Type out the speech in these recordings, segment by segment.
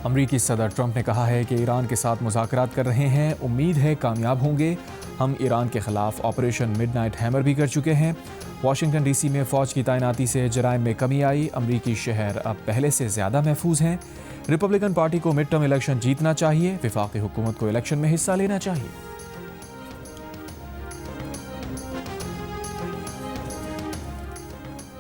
امریکی صدر ٹرمپ نے کہا ہے کہ ایران کے ساتھ مذاکرات کر رہے ہیں، امید ہے کامیاب ہوں گے۔ ہم ایران کے خلاف آپریشن مڈ نائٹ ہیمر بھی کر چکے ہیں۔ واشنگٹن ڈی سی میں فوج کی تعیناتی سے جرائم میں کمی آئی، امریکی شہر اب پہلے سے زیادہ محفوظ ہیں۔ ریپبلکن پارٹی کو مڈ ٹرم الیکشن جیتنا چاہیے، وفاقی حکومت کو الیکشن میں حصہ لینا چاہیے۔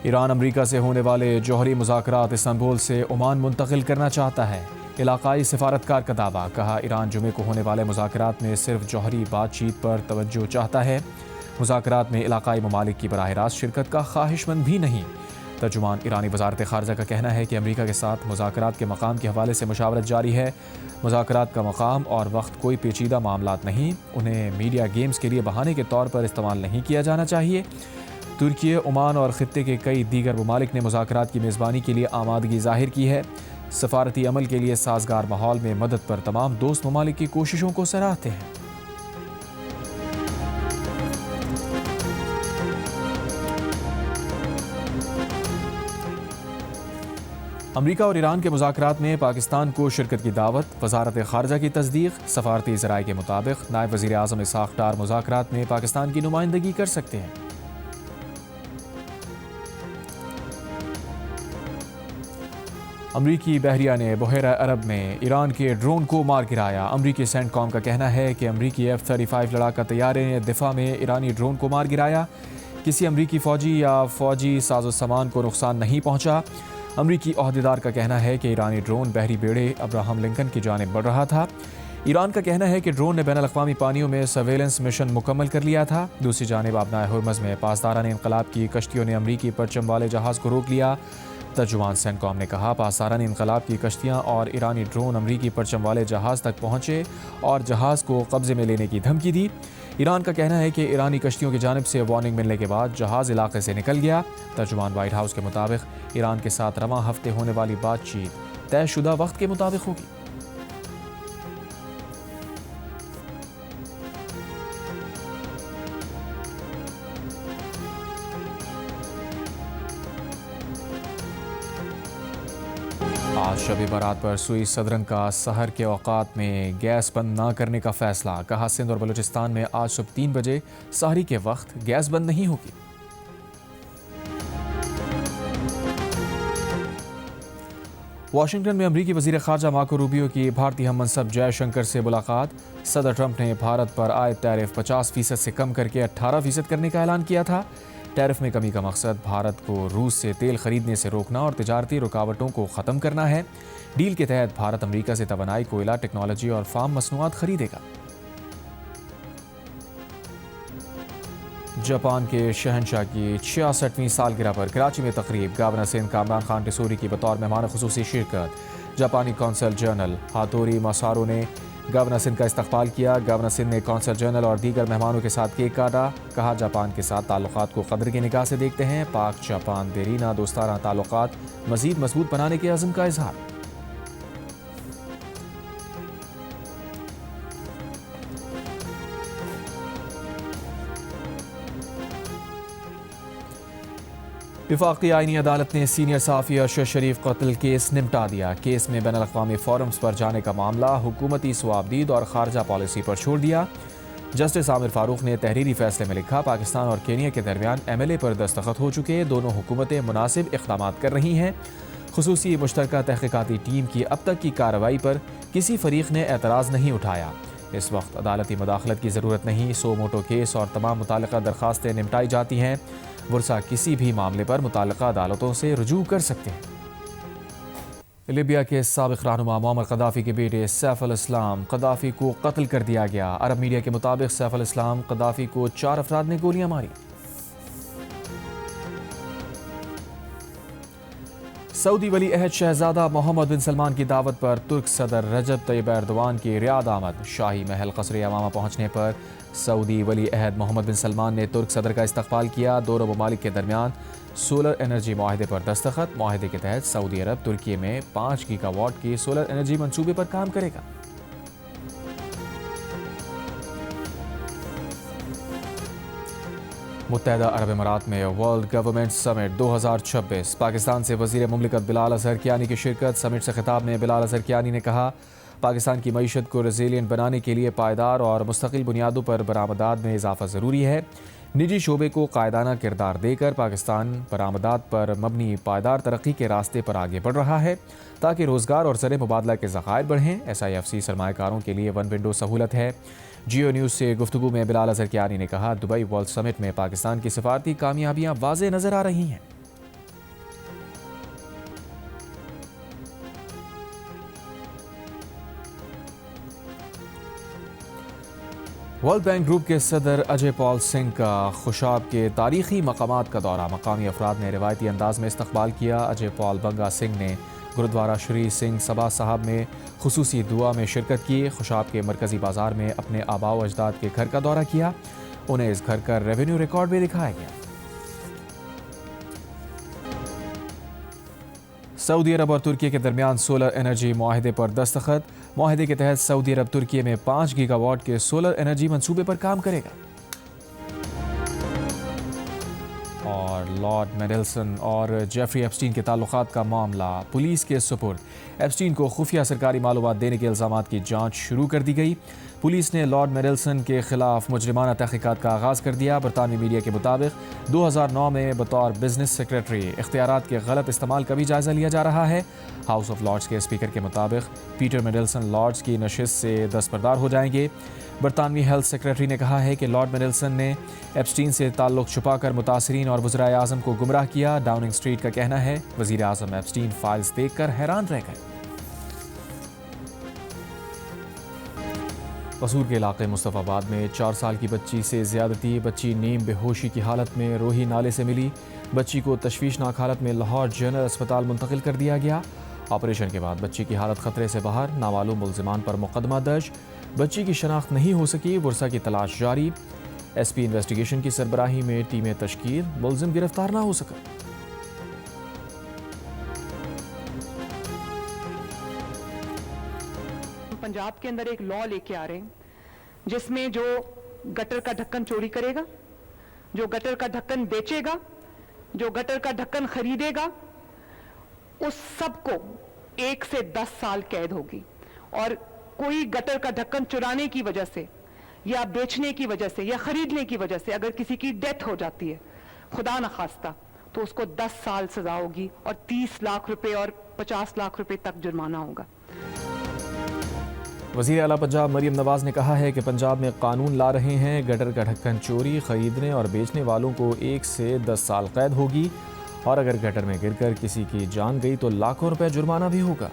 ایران امریکہ سے ہونے والے جوہری مذاکرات استنبول سے عمان منتقل کرنا چاہتا ہے۔ علاقائی سفارتکار کا دعویٰ، کہا ایران جمعے کو ہونے والے مذاکرات میں صرف جوہری بات چیت پر توجہ چاہتا ہے، مذاکرات میں علاقائی ممالک کی براہ راست شرکت کا خواہش مند بھی نہیں۔ ترجمان ایرانی وزارت خارجہ کا کہنا ہے کہ امریکہ کے ساتھ مذاکرات کے مقام کے حوالے سے مشاورت جاری ہے۔ مذاکرات کا مقام اور وقت کوئی پیچیدہ معاملات نہیں، انہیں میڈیا گیمز کے لیے بہانے کے طور پر استعمال نہیں کیا جانا چاہیے۔ ترکی، عمان اور خطے کے کئی دیگر ممالک نے مذاکرات کی میزبانی کے لیے آمادگی ظاہر کی ہے۔ سفارتی عمل کے لیے سازگار ماحول میں مدد پر تمام دوست ممالک کی کوششوں کو سراہتے ہیں۔ امریکہ اور ایران کے مذاکرات میں پاکستان کو شرکت کی دعوت، وزارت خارجہ کی تصدیق۔ سفارتی ذرائع کے مطابق نائب وزیر اعظم اسحاق ڈار مذاکرات میں پاکستان کی نمائندگی کر سکتے ہیں۔ امریکی بحریہ نے بحیرہ عرب میں ایران کے ڈرون کو مار گرایا۔ امریکی سینٹ کام کا کہنا ہے کہ امریکی F-35 لڑاکا طیارے نے دفاع میں ایرانی ڈرون کو مار گرایا۔ کسی امریکی فوجی یا فوجی ساز و سامان کو نقصان نہیں پہنچا۔ امریکی عہدیدار کا کہنا ہے کہ ایرانی ڈرون بحری بیڑے ابراہم لنکن کی جانب بڑھ رہا تھا۔ ایران کا کہنا ہے کہ ڈرون نے بین الاقوامی پانیوں میں سرویلنس مشن مکمل کر لیا تھا۔ دوسری جانب آبنائے ہرمز میں پاسداران انقلاب کی کشتیوں نے امریکی پرچم والے جہاز کو روک لیا۔ ترجمان سینٹ کام نے کہا پاسداران انقلاب کی کشتیاں اور ایرانی ڈرون امریکی پرچم والے جہاز تک پہنچے اور جہاز کو قبضے میں لینے کی دھمکی دی۔ ایران کا کہنا ہے کہ ایرانی کشتیوں کی جانب سے وارننگ ملنے کے بعد جہاز علاقے سے نکل گیا۔ ترجمان وائٹ ہاؤس کے مطابق ایران کے ساتھ رواں ہفتے ہونے والی بات چیت طے شدہ وقت کے مطابق ہوگی۔ آج شب برات پر سوئی صدرنگ کا سحر کے اوقات میں گیس بند نہ کرنے کا فیصلہ، کہا سندھ اور بلوچستان میں آج صبح 3 بجے سحری کے وقت گیس بند نہیں ہوگی۔ واشنگٹن میں امریکی وزیر خارجہ مارکو روبیو کی بھارتی ہم منصب جے شنکر سے ملاقات۔ صدر ٹرمپ نے بھارت پر عائد ٹیرف 50% سے کم کر کے 18% کرنے کا اعلان کیا تھا۔ ٹیرف میں کمی کا مقصد بھارت کو روس سے تیل خریدنے سے روکنا اور تجارتی رکاوٹوں کو ختم کرنا ہے۔ ڈیل کے تحت بھارت امریکہ سے توانائی، کوئلہ، ٹیکنالوجی اور فارم مصنوعات خریدے گا۔ جاپان کے شہنشاہ کی 66ویں سالگرہ پر کراچی میں تقریب، گورنر سندھ کامران خان ٹیسوری کی بطور مہمان خصوصی شرکت۔ جاپانی کونسل جنرل ہاتوری ماسارو نے گورنر سندھ کا استقبال کیا۔ گورنر سندھ نے کونسل جنرل اور دیگر مہمانوں کے ساتھ کیک کاٹا، کہا جاپان کے ساتھ تعلقات کو قدر کی نگاہ سے دیکھتے ہیں۔ پاک جاپان دیرینہ دوستانہ تعلقات مزید مضبوط بنانے کے عزم کا اظہار۔ وفاقی آئینی عدالت نے سینئر صحافی ارشد شریف قتل کیس نمٹا دیا۔ کیس میں بین الاقوامی فورمز پر جانے کا معاملہ حکومتی ثوابدید اور خارجہ پالیسی پر چھوڑ دیا۔ جسٹس عامر فاروق نے تحریری فیصلے میں لکھا، پاکستان اور کینیا کے درمیان MLA پر دستخط ہو چکے، دونوں حکومتیں مناسب اقدامات کر رہی ہیں۔ خصوصی مشترکہ تحقیقاتی ٹیم کی اب تک کی کارروائی پر کسی فریق نے اعتراض نہیں اٹھایا۔ اس وقت عدالتی مداخلت کی ضرورت نہیں، سو موٹو کیس اور تمام متعلقہ درخواستیں نمٹائی جاتی ہیں۔ ورثاء کسی بھی معاملے پر متعلقہ عدالتوں سے رجوع کر سکتے ہیں۔ لیبیا کے سابق رہنما معمر قذافی کے بیٹے سیف الاسلام قذافی کو قتل کر دیا گیا۔ عرب میڈیا کے مطابق سیف الاسلام قذافی کو 4 افراد نے گولیاں ماری۔ سعودی ولی عہد شہزادہ محمد بن سلمان کی دعوت پر ترک صدر رجب طیب ایردوان کی ریاض آمد۔ شاہی محل قصر یمامہ پہنچنے پر سعودی ولی عہد محمد بن سلمان نے ترک صدر کا استقبال کیا۔ دونوں ممالک کے درمیان سولر انرجی معاہدے پر دستخط۔ معاہدے کے تحت سعودی عرب ترکی میں 5 گیگا واٹ کی سولر انرجی منصوبے پر کام کرے گا۔ متحدہ عرب امارات میں ورلڈ گورنمنٹ سمٹ 2026 پاکستان سے وزیر مملکت بلال اظہر کیانی کی شرکت۔ سمٹ سے خطاب میں بلال اظہر کیانی نے کہا پاکستان کی معیشت کو ریزیلینٹ بنانے کے لیے پائیدار اور مستقل بنیادوں پر برآمدات میں اضافہ ضروری ہے۔ نجی شعبے کو قائدانہ کردار دے کر پاکستان برآمدات پر مبنی پائیدار ترقی کے راستے پر آگے بڑھ رہا ہے تاکہ روزگار اور زر مبادلہ کے ذخائر بڑھیں۔ SIFC سرمایہ کاروں کے لیے ون ونڈو سہولت ہے۔ جیو نیوز سے گفتگو میں بلال اظہر کیانی نے کہا دبئی ورلڈ سمٹ میں پاکستان کی سفارتی کامیابیاں واضح نظر آ رہی ہیں۔ ورلڈ بینک گروپ کے صدر اجے پال سنگھ کا خوشاب کے تاریخی مقامات کا دورہ۔ مقامی افراد نے روایتی انداز میں استقبال کیا۔ اجے پال بنگا سنگھ نے گرودوارہ شری سنگھ سبھا صاحب میں خصوصی دعا میں شرکت کی۔ خوشاب کے مرکزی بازار میں اپنے آباء و اجداد کے گھر کا دورہ کیا۔ انہیں اس گھر کا ریونیو ریکارڈ بھی دکھایا گیا۔ سعودی عرب اور ترکی کے درمیان سولر انرجی معاہدے پر دستخط۔ معاہدے کے تحت سعودی عرب ترکی میں 5 گیگا واٹ کے سولر انرجی منصوبے پر کام کرے گا۔ اور لارڈ میڈلسن اور جیفری ایپسٹین کے تعلقات کا معاملہ پولیس کے سپرد۔ ایپسٹین کو خفیہ سرکاری معلومات دینے کے الزامات کی جانچ شروع کر دی گئی۔ پولیس نے لارڈ میڈلسن کے خلاف مجرمانہ تحقیقات کا آغاز کر دیا۔ برطانوی میڈیا کے مطابق 2009 میں بطور بزنس سیکرٹری اختیارات کے غلط استعمال کا بھی جائزہ لیا جا رہا ہے۔ ہاؤس آف لارڈز کے اسپیکر کے مطابق پیٹر میڈلسن لارڈز کی نشست سے دستبردار ہو جائیں گے۔ برطانوی ہیلتھ سیکرٹری نے کہا ہے کہ لارڈ میڈلسن نے ایپسٹین سے تعلق چھپا کر متاثرین اور وزرائے اعظم کو گمراہ کیا۔ ڈاؤننگ اسٹریٹ کا کہنا ہے وزیر اعظم ایپسٹین فائلز دیکھ کر حیران رہ گئے۔ قصور کے علاقے مصطفی آباد میں 4 سال کی بچی سے زیادتی۔ بچی نیم بے ہوشی کی حالت میں روہی نالے سے ملی۔ بچی کو تشویشناک حالت میں لاہور جنرل اسپتال منتقل کر دیا گیا۔ آپریشن کے بعد بچی کی حالت خطرے سے باہر۔ نامعلوم ملزمان پر مقدمہ درج۔ بچی کی شناخت نہیں ہو سکی۔ ورثہ کی تلاش جاری۔ SP انویسٹیگیشن کی سربراہی میں ٹیمیں تشکیل۔ ملزم گرفتار نہ ہو سکا۔ پنجاب کے اندر ایک لا لے کے آ رہے ہیں جس میں جو گٹر کا ڈھکن چوری کرے گا، جو گٹر کا ڈھکن بیچے گا، جو گٹر کا ڈھکن خریدے گا، اس سب کو 1 سے 10 سال قید ہوگی۔ اور کوئی گٹر کا ڈھکن چرانے کی وجہ سے یا بیچنے کی وجہ سے یا خریدنے کی وجہ سے اگر کسی کی ڈیتھ ہو جاتی ہے خدا نخواستہ تو اس کو 10 سال سزا ہوگی اور 30 لاکھ روپے اور 50 لاکھ روپے تک جرمانہ ہوگا۔ وزیر اعلیٰ پنجاب مریم نواز نے کہا ہے کہ پنجاب میں قانون لا رہے ہیں۔ گٹر کا ڈھکن چوری، خریدنے اور بیچنے والوں کو 1 سے 10 سال قید ہوگی اور اگر گٹر میں گر کر کسی کی جان گئی تو لاکھوں روپے جرمانہ بھی ہوگا۔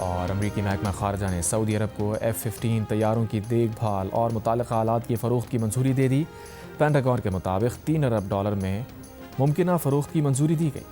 اور امریکی محکمہ خارجہ نے سعودی عرب کو F-15 طیاروں کی دیکھ بھال اور متعلقہ آلات کی فروخت کی منظوری دے دی۔ پینٹاگون کے مطابق $3 ارب میں ممکنہ فروخت کی منظوری دی گئی۔